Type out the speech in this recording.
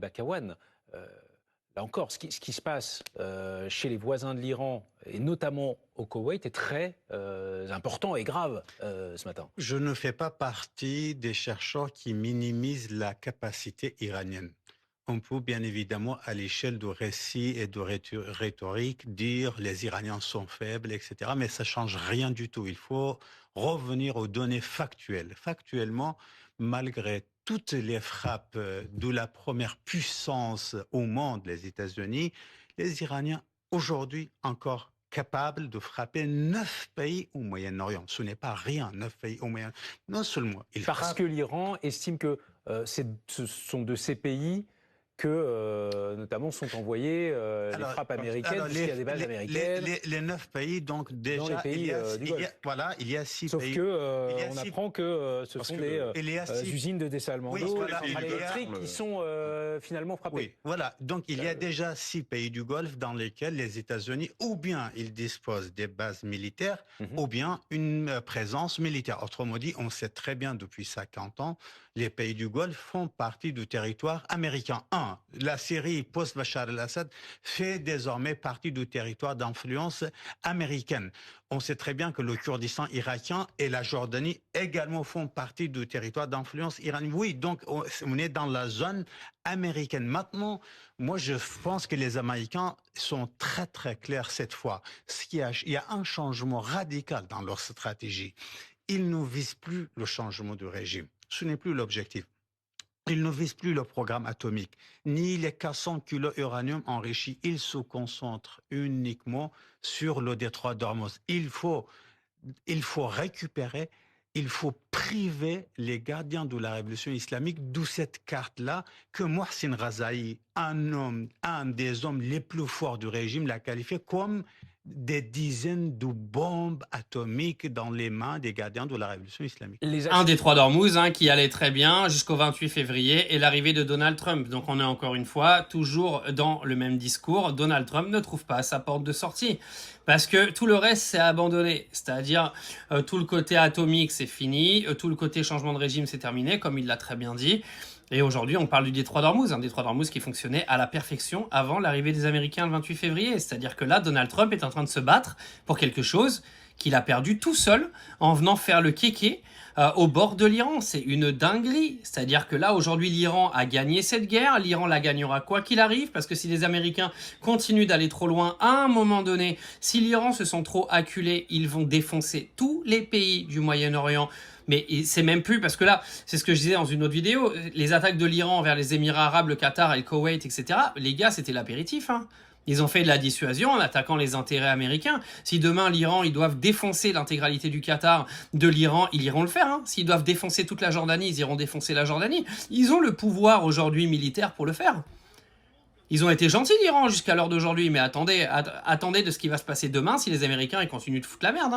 Bakawan, là encore, ce qui se passe chez les voisins de l'Iran, et notamment au Koweït, est très important et grave ce matin. Je ne fais pas partie des chercheurs qui minimisent la capacité iranienne. On peut bien évidemment, à l'échelle de récits et de rhétorique, dire les Iraniens sont faibles, etc. Mais ça change rien du tout. Il faut revenir aux données factuelles. Factuellement, malgré toutes les frappes de la première puissance au monde, les États-Unis, les Iraniens aujourd'hui encore capables de frapper 9 pays au Moyen-Orient. Ce n'est pas rien, 9 pays au Moyen-Orient. Non seulement ils Parce frappent. que l'Iran estime que ce sont de ces pays que, notamment, sont envoyées les frappes américaines, puisqu'il y a des bases américaines Les 9 pays, donc dans les déjà, pays du Golfe. voilà, il y a 6 Sauf pays. que Il y a on six- apprend que ce parce sont que des il y a six- usines de dessalement Oui, d'eau, voilà, des centrales il y a- électriques qui sont finalement frappées. Oui, voilà. Donc, il y a déjà 6 pays du Golfe dans lesquels les États-Unis, ou bien ils disposent des bases militaires, ou bien une présence militaire. Autrement dit, on sait très bien depuis 50 ans, les pays du Golfe font partie du territoire américain. La Syrie post-Bachar el-Assad fait désormais partie du territoire d'influence américaine. On sait très bien que le Kurdistan irakien et la Jordanie également font partie du territoire d'influence iranienne. Oui, donc on est dans la zone américaine. Maintenant, moi je pense que les Américains sont très très clairs cette fois. Il y a un changement radical dans leur stratégie. Ils ne visent plus le changement de régime. Ce n'est plus l'objectif. Ils ne visent plus le programme atomique, ni les 400 kilos d'uranium enrichi. Ils se concentrent uniquement sur le détroit d'Ormuz. Il faut récupérer, il faut priver les gardiens de la révolution islamique de cette carte-là que Mohsin Razaï, un des hommes les plus forts du régime, l'a qualifié comme des dizaines de bombes atomiques dans les mains des gardiens de la révolution islamique. Un détroit d'Ormuz qui allait très bien jusqu'au 28 février et l'arrivée de Donald Trump. Donc on est encore une fois toujours dans le même discours. Donald Trump ne trouve pas sa porte de sortie parce que tout le reste c'est abandonné. C'est-à-dire tout le côté atomique c'est fini, tout le côté changement de régime c'est terminé comme il l'a très bien dit. Et aujourd'hui, on parle du détroit d'Ormuz, un détroit d'Ormuz qui fonctionnait à la perfection avant l'arrivée des Américains le 28 février. C'est-à-dire que là, Donald Trump est en train de se battre pour quelque chose qu'il a perdu tout seul en venant faire le kéké au bord de l'Iran. C'est une dinguerie. C'est-à-dire que là, aujourd'hui, l'Iran a gagné cette guerre. L'Iran la gagnera quoi qu'il arrive, parce que si les Américains continuent d'aller trop loin, à un moment donné, si l'Iran se sent trop acculé, ils vont défoncer tous les pays du Moyen-Orient. Mais c'est même plus, parce que là, c'est ce que je disais dans une autre vidéo, les attaques de l'Iran vers les Émirats Arabes, le Qatar et le Koweït, etc., les gars, c'était l'apéritif, hein. Ils ont fait de la dissuasion en attaquant les intérêts américains. Si demain, l'Iran, ils doivent défoncer l'intégralité du Qatar de l'Iran, ils iront le faire. Hein. S'ils doivent défoncer toute la Jordanie, ils iront défoncer la Jordanie. Ils ont le pouvoir aujourd'hui militaire pour le faire. Ils ont été gentils, l'Iran, jusqu'à l'heure d'aujourd'hui. Mais attendez de ce qui va se passer demain si les Américains ils continuent de foutre la merde. Hein.